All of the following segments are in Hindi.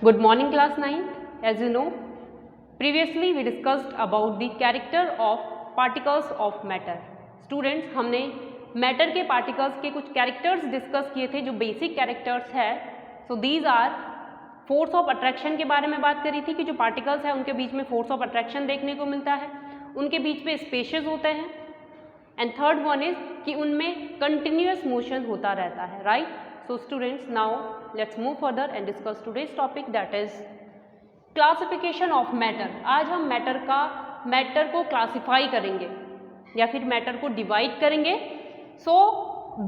Good morning class 9th. As you know, previously we discussed about the character of particles of matter. Students, हमने matter के particles के कुछ characters discuss किए थे जो basic characters है. So these are force of attraction के बारे में बात करी थी कि जो particles है उनके बीच में force of attraction देखने को मिलता है, उनके बीच में spaces होते हैं. And third one is कि उनमें continuous motion होता रहता है, right? So students, now let's move further and discuss today's topic, that is classification of matter. आज हम मैटर को क्लासीफाई करेंगे या फिर मैटर को डिवाइड करेंगे. सो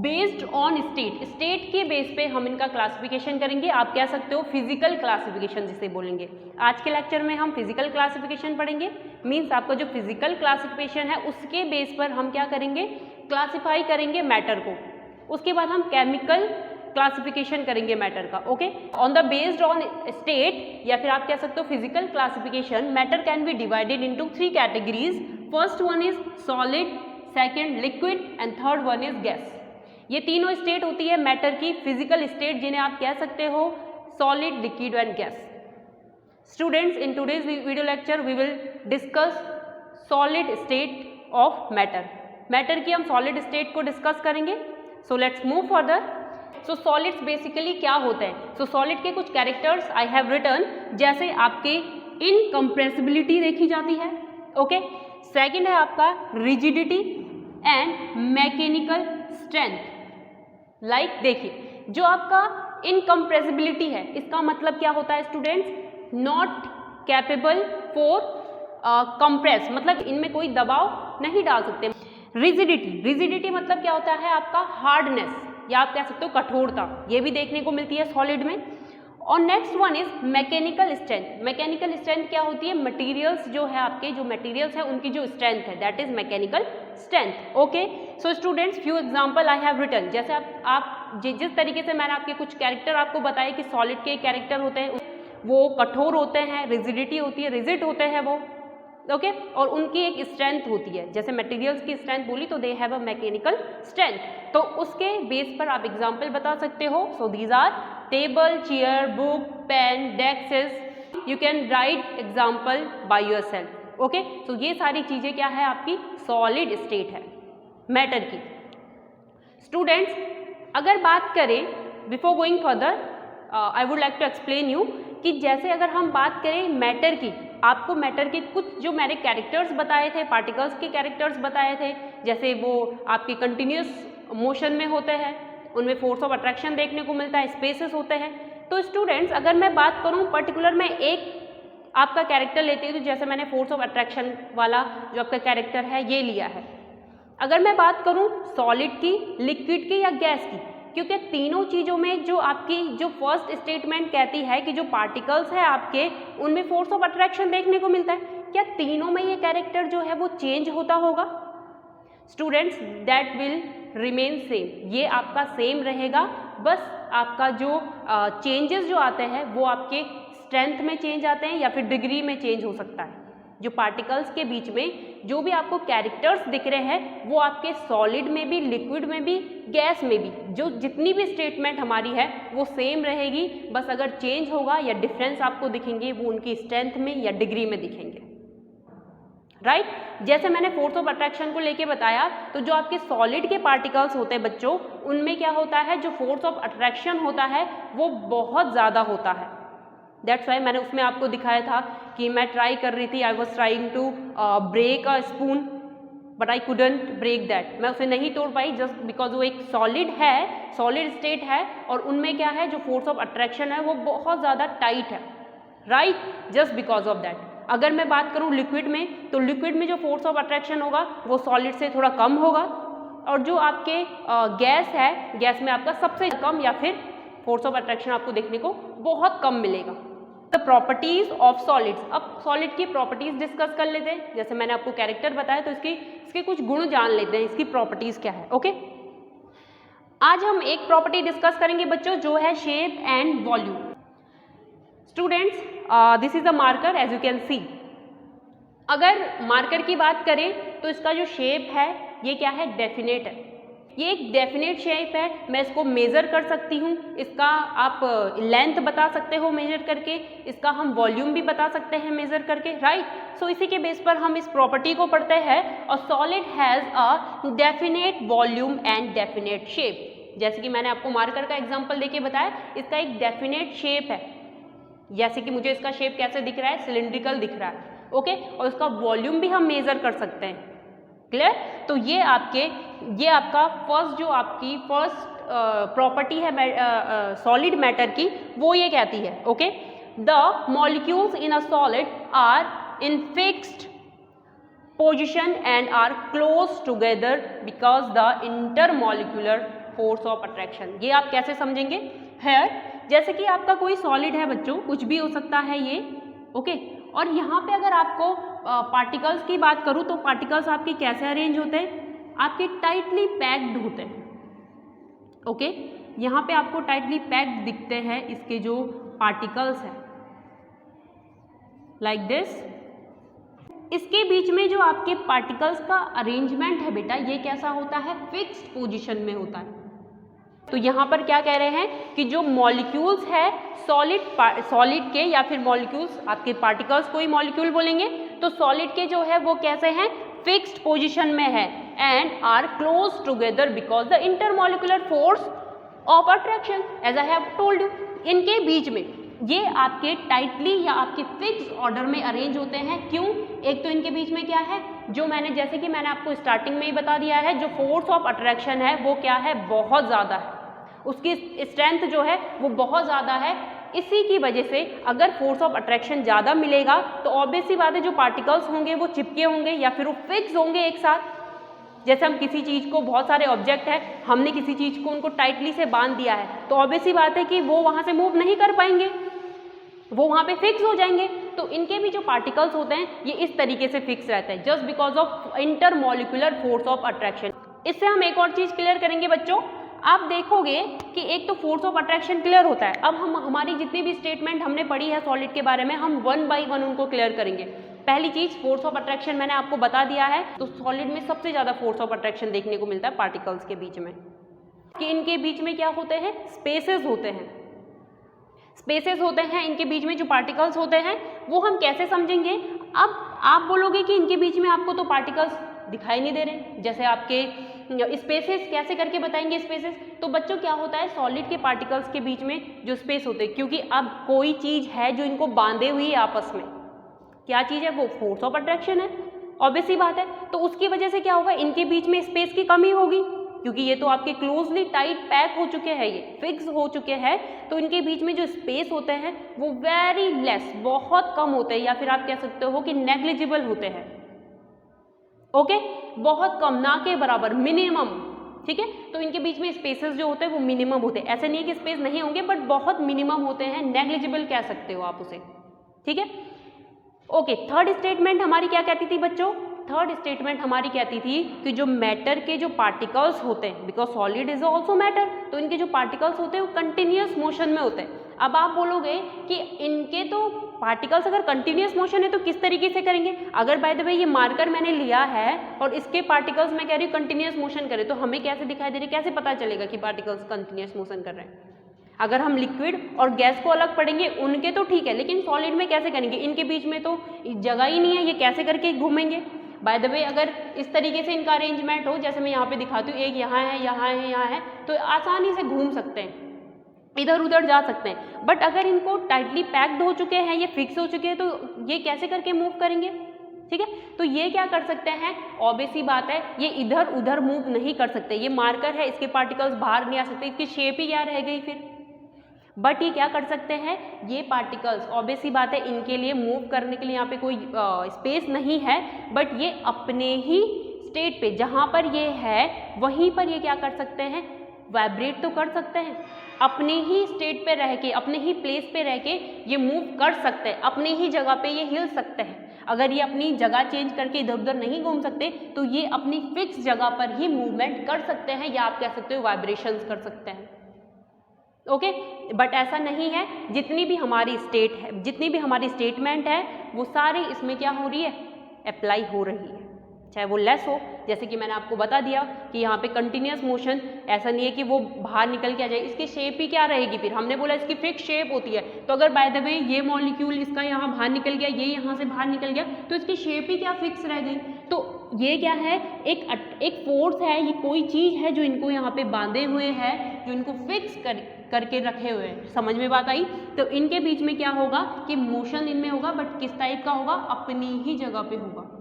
बेस्ड ऑन स्टेट के बेस पे हम इनका क्लासिफिकेशन करेंगे. आप कह सकते हो फिजिकल क्लासिफिकेशन जिसे बोलेंगे. आज के लेक्चर में हम फिजिकल क्लासिफिकेशन पढ़ेंगे. मीन्स आपका जो फिजिकल क्लासिफिकेशन है उसके बेस पर हम क्या करेंगे, क्लासीफाई करेंगे मैटर को. उसके बाद हम केमिकल क्लासिफिकेशन करेंगे मैटर का. Okay, on the based on state या फिर आप कह सकते हो physical classification, matter can be divided into 3 categories. First one is solid, second liquid and third one is gas. ये तीनों स्टेट होती है मैटर की, फिजिकल स्टेट जिन्हें आप कह सकते हो solid, liquid and gas. Students, in today's video lecture we will discuss solid state of matter. Matter की हम सॉलिड स्टेट को डिस्कस करेंगे. So let's move further. So solids basically क्या होते हैं? सो सॉलिड के कुछ कैरेक्टर्स आई हैव रिटन, जैसे आपके इनकम्प्रेसिबिलिटी देखी जाती है. ओके, सेकंड है आपका rigidity and mechanical strength. Like देखिए, जो आपका इनकम्प्रेसिबिलिटी है इसका मतलब क्या होता है students? Not capable for compress, मतलब इनमें कोई दबाव नहीं डाल सकते. रिजिडिटी मतलब क्या होता है आपका हार्डनेस या आप कह सकते हो कठोरता, ये भी देखने को मिलती है सॉलिड में. और next one is mechanical strength. Mechanical strength क्या होती है? मटेरियल्स जो है आपके, जो मटेरियल्स है उनकी जो स्ट्रेंथ है, that is mechanical strength. Okay, so students, few example I have written. जैसे आप जिस तरीके से मैंने आपके कुछ कैरेक्टर आपको बताए कि सॉलिड के कैरेक्टर होते हैं, वो कठोर होते हैं, रिजिडिटी होती है, रिजिड होते हैं वो. ओके, और उनकी एक स्ट्रेंथ होती है. जैसे मटेरियल्स की स्ट्रेंथ बोली तो they have a mechanical strength. तो उसके बेस पर आप एग्जांपल बता सकते हो. So these are table, chair, book, pen, desk. You can write example by yourself. Okay, तो ये सारी चीजें क्या है आपकी सॉलिड स्टेट है मैटर की. स्टूडेंट्स, अगर बात करें before going further, I would like to explain you कि जैसे अगर हम बात करें मैटर की, आपको मैटर के कुछ जो मैंने कैरेक्टर्स बताए थे, पार्टिकल्स के कैरेक्टर्स बताए थे, जैसे वो आपके कंटिन्यूस मोशन में होते हैं, उनमें फोर्स ऑफ अट्रैक्शन देखने को मिलता है, स्पेसेस होते हैं. तो स्टूडेंट्स, अगर मैं बात करूं पर्टिकुलर में एक आपका कैरेक्टर लेती हूँ, तो जैसे मैंने फोर्स ऑफ अट्रैक्शन वाला जो आपका कैरेक्टर है ये लिया है. अगर मैं बात करूं सॉलिड की, लिक्विड की या गैस की, क्योंकि तीनों चीज़ों में जो आपकी जो फर्स्ट स्टेटमेंट कहती है कि जो पार्टिकल्स है आपके उनमें फोर्स ऑफ अट्रैक्शन देखने को मिलता है, क्या तीनों में ये कैरेक्टर जो है वो चेंज होता होगा? Students, that will remain same. ये आपका सेम रहेगा. बस आपका जो चेंजेस जो आते हैं वो आपके स्ट्रेंथ में चेंज आते हैं या फिर डिग्री में चेंज हो सकता है. जो पार्टिकल्स के बीच में जो भी आपको कैरेक्टर्स दिख रहे हैं वो आपके सॉलिड में भी, लिक्विड में भी, गैस में भी, जो जितनी भी स्टेटमेंट हमारी है वो सेम रहेगी. बस अगर चेंज होगा या डिफरेंस आपको दिखेंगे वो उनकी स्ट्रेंथ में या डिग्री में दिखेंगे. राइट, जैसे मैंने फोर्स ऑफ अट्रैक्शन को लेके बताया, तो जो आपके सॉलिड के पार्टिकल्स होते हैं बच्चों, उनमें क्या होता है, जो फोर्स ऑफ अट्रैक्शन होता है वो बहुत ज़्यादा होता है. दैट्स वाई मैंने उसमें आपको दिखाया था कि मैं ट्राई कर रही थी, I was trying to break a spoon but I couldn't break that. मैं उसे नहीं तोड़ पाई जस्ट बिकॉज वो एक सॉलिड है, सॉलिड स्टेट है, और उनमें क्या है जो फोर्स ऑफ अट्रैक्शन है वो बहुत ज़्यादा टाइट है. Right, just because of that. अगर मैं बात करूँ लिक्विड में, तो लिक्विड में जो फोर्स ऑफ अट्रैक्शन होगा वो सॉलिड से थोड़ा कम होगा, और जो आपके गैस है, गैस में आपका सबसे कम या फिर फोर्स ऑफ अट्रैक्शन आपको देखने को बहुत कम मिलेगा. The properties of solids. अब सॉलिड की प्रॉपर्टीज डिस्कस कर लेते हैं. जैसे मैंने आपको कैरेक्टर बताया तो इसके कुछ गुण जान लेते हैं, इसकी प्रॉपर्टीज क्या है. ओके, आज हम एक प्रॉपर्टी डिस्कस करेंगे बच्चों, जो है shape and volume. Students, this is a marker as you can see. अगर मार्कर की बात करें तो इसका जो शेप है ये क्या है, डेफिनेट है. ये एक डेफिनेट शेप है, मैं इसको मेज़र कर सकती हूँ, इसका आप लेंथ बता सकते हो मेजर करके, इसका हम वॉल्यूम भी बता सकते हैं मेज़र करके, राइट। सो इसी के बेस पर हम इस प्रॉपर्टी को पढ़ते हैं। और solid has a definite volume and definite shape. जैसे कि मैंने आपको मार्कर का एग्जाम्पल देके बताया, इसका एक डेफिनेट शेप है, जैसे कि मुझे इसका शेप कैसे दिख रहा है, सिलिंड्रिकल दिख रहा है, ओके। और इसका वॉल्यूम भी हम मेज़र कर सकते हैं, क्लियर। तो ये आपका फर्स्ट प्रॉपर्टी है सॉलिड मैटर की, वो ये कहती है, okay, the molecules in a solid are in fixed position and are close together because the intermolecular force of attraction. ये आप कैसे समझेंगे है, जैसे कि आपका कोई सॉलिड है बच्चों, कुछ भी हो सकता है ये, ओके। और यहाँ पे अगर आपको पार्टिकल्स की बात करूँ तो पार्टिकल्स आपके कैसे अरेंज होते हैं, आपके टाइटली पैक्ड होते हैं, ओके। यहाँ पे आपको टाइटली पैक्ड दिखते हैं इसके जो पार्टिकल्स हैं, लाइक दिस। इसके बीच में जो आपके पार्टिकल्स का अरेंजमेंट है बेटा, ये कैसा होता है, फिक्स्ड पोजीशन में होता है। तो यहाँ पर क्या कह रहे हैं कि जो मॉलिक्यूल्स है सॉलिड के, या फिर मॉलिक्यूल्स आपके पार्टिकल्स को ही मॉलिक्यूल बोलेंगे, तो सॉलिड के जो है वो कैसे हैं, फिक्स्ड पोजीशन में है and are close together because the intermolecular force of attraction, as I have told you. इनके बीच में ये आपके टाइटली या आपके फिक्स ऑर्डर में अरेंज होते हैं। क्यों? एक तो इनके बीच में क्या है, जो जैसे कि मैंने आपको स्टार्टिंग में ही बता दिया है, जो फोर्स ऑफ अट्रैक्शन है वो क्या है, बहुत ज़्यादा है, उसकी स्ट्रेंथ जो है वो बहुत ज़्यादा है। इसी की वजह से अगर फोर्स ऑफ अट्रैक्शन ज़्यादा मिलेगा तो ऑब्वियस सी बात है जो पार्टिकल्स होंगे वो चिपके होंगे या फिर वो फिक्स होंगे एक साथ। जैसे हम किसी चीज़ को, बहुत सारे ऑब्जेक्ट है, हमने किसी चीज़ को उनको टाइटली से बांध दिया है, तो ऑब्वियस सी बात है कि वो वहाँ से मूव नहीं कर पाएंगे, वो वहाँ पे फिक्स हो जाएंगे। तो इनके भी जो पार्टिकल्स होते हैं ये इस तरीके से फिक्स रहते हैं, just because of intermolecular force of attraction. इससे हम एक और चीज़ क्लियर करेंगे बच्चों, आप देखोगे कि एक तो फोर्स ऑफ अट्रैक्शन क्लियर होता है। अब हम हमारी जितनी भी स्टेटमेंट हमने पढ़ी है सॉलिड के बारे में, हम वन बाय वन उनको क्लियर करेंगे। पहली चीज़, फोर्स ऑफ अट्रैक्शन मैंने आपको बता दिया है, तो सॉलिड में सबसे ज़्यादा फोर्स ऑफ अट्रैक्शन देखने को मिलता है पार्टिकल्स के बीच में। कि इनके बीच में क्या होते हैं, स्पेसेस होते हैं, स्पेसेस होते हैं इनके बीच में जो पार्टिकल्स होते हैं। वो हम कैसे समझेंगे? अब आप बोलोगे कि इनके बीच में आपको तो पार्टिकल्स दिखाई नहीं दे रहे, जैसे आपके स्पेसेस कैसे करके बताएंगे स्पेसेस? तो बच्चों क्या होता है, सॉलिड के पार्टिकल्स के बीच में जो स्पेस होते हैं, क्योंकि अब कोई चीज़ है जो इनको बांधे हुई है आपस में, क्या चीज़ है वो? फोर्स ऑफ अट्रैक्शन है, ऑब्वियस सी बात है। तो उसकी वजह से क्या होगा, इनके बीच में स्पेस की कमी होगी, क्योंकि ये तो आपके क्लोजली टाइट पैक हो चुके हैं, ये फिक्स हो चुके हैं, तो इनके बीच में जो स्पेस होते हैं वो वेरी लेस, बहुत कम होते हैं, या फिर आप कह सकते हो कि नेग्लिजिबल होते हैं, ओके, बहुत कम, ना के बराबर, मिनिमम, ठीक है। तो इनके बीच में स्पेसेस जो होते हैं वो मिनिमम होते हैं, ऐसे नहीं है कि स्पेस नहीं होंगे, बट बहुत मिनिमम होते हैं, नेग्लिजिबल कह सकते हो आप उसे, ठीक है। ओके, थर्ड स्टेटमेंट हमारी क्या कहती थी बच्चों? थर्ड स्टेटमेंट हमारी कहती थी कि जो मैटर के जो पार्टिकल्स होते हैं, because solid is also matter, तो इनके जो पार्टिकल्स होते हैं वो कंटिन्यूस मोशन में होते हैं। अब आप बोलोगे कि इनके तो पार्टिकल्स अगर कंटिन्यूस मोशन है तो किस तरीके से करेंगे? अगर बाय द वे ये मार्कर मैंने लिया है और इसके पार्टिकल्स मैं कह रही हूँ कंटिन्यूस मोशन करे, तो हमें कैसे दिखाई दे रहे, कैसे पता चलेगा कि पार्टिकल्स कंटिन्यूस मोशन कर रहे हैं? अगर हम लिक्विड और गैस को अलग पढ़ेंगे उनके तो ठीक है, लेकिन सॉलिड में कैसे करेंगे? इनके बीच में तो जगह ही नहीं है, ये कैसे करके घूमेंगे? बाय द वे अगर इस तरीके से इनका अरेंजमेंट हो, जैसे मैं यहाँ पे दिखाती हूँ, एक यहाँ है, यहाँ है, यहाँ है, तो आसानी से घूम सकते हैं, इधर उधर जा सकते हैं। बट अगर इनको टाइटली पैक्ड हो चुके हैं, ये फिक्स हो चुके हैं, तो ये कैसे करके मूव करेंगे? ठीक है, तो ये क्या कर सकते हैं, ऑब्वियस सी बात है, ये इधर उधर मूव नहीं कर सकते। ये मार्कर है, इसके पार्टिकल्स बाहर नहीं आ सकते, इसकी शेप ही क्या रह गई फिर? बट ये क्या कर सकते हैं, ये पार्टिकल्स, ऑब्वियस सी बात है, इनके लिए मूव करने के लिए यहाँ पे कोई स्पेस नहीं है, बट ये अपने ही स्टेट पे, जहाँ पर ये है वहीं पर ये क्या कर सकते हैं, वाइब्रेट तो कर सकते हैं, अपने ही स्टेट पे रह के, अपने ही प्लेस पे रह के ये मूव कर सकते हैं, अपने ही जगह पे ये हिल सकते हैं। अगर ये अपनी जगह चेंज करके इधर उधर नहीं घूम सकते, तो ये अपनी फिक्स जगह पर ही मूवमेंट कर सकते हैं, या आप कह सकते हो वाइब्रेशंस कर सकते हैं, ओके। बट ऐसा नहीं है, जितनी भी हमारी स्टेट है, जितनी भी हमारी स्टेटमेंट है, वो सारी इसमें क्या हो रही है, अप्लाई हो रही है, चाहे वो लेस हो, जैसे कि मैंने आपको बता दिया कि यहाँ पे कंटिन्यूस मोशन, ऐसा नहीं है कि वो बाहर निकल के आ जाए, इसकी शेप ही क्या रहेगी, फिर हमने बोला इसकी फिक्स शेप होती है। तो अगर बाय द वे ये मॉलिक्यूल इसका यहाँ बाहर निकल गया, ये यहाँ से बाहर निकल गया, तो इसकी शेप ही क्या फिक्स रह गई। तो ये क्या है, एक फोर्स है, ये कोई चीज़ है जो इनको यहाँ पे बांधे हुए है, जो इनको फिक्स करके रखे हुए हैं। समझ में बात आई। तो इनके बीच में क्या होगा कि मोशन इनमें होगा, बट किस टाइप का होगा, अपनी ही जगह पे होगा।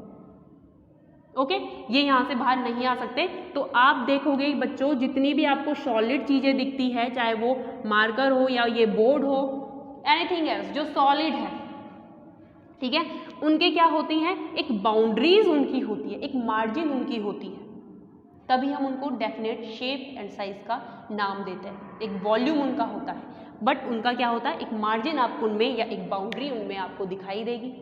ओके, ये यहाँ से बाहर नहीं आ सकते। तो आप देखोगे बच्चों, जितनी भी आपको सॉलिड चीज़ें दिखती है, चाहे वो मार्कर हो या ये बोर्ड हो, एनीथिंग एल्स जो सॉलिड है, ठीक है, उनके क्या होती हैं, एक बाउंड्रीज उनकी होती है, एक मार्जिन उनकी होती है, तभी हम उनको डेफिनेट शेप एंड साइज का नाम देते हैं। एक वॉल्यूम उनका होता है, बट उनका क्या होता है, एक मार्जिन आपको उनमें या एक बाउंड्री उनमें आपको दिखाई देगी।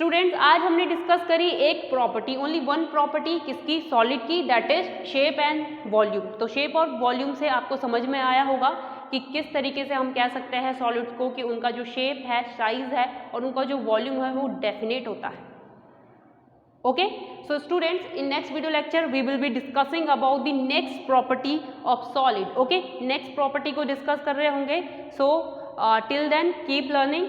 स्टूडेंट्स, आज हमने डिस्कस करी एक प्रॉपर्टी, ओनली वन प्रॉपर्टी, किसकी, सॉलिड की, that is shape and volume. तो शेप और वॉल्यूम से आपको समझ में आया होगा कि किस तरीके से हम कह सकते हैं सॉलिड्स को कि उनका जो शेप है, साइज है और उनका जो वॉल्यूम है वो डेफिनेट होता है। Okay, so students, in next video lecture we will be discussing about the next property of solid. Okay, next property को डिस्कस कर रहे होंगे। So till then keep learning.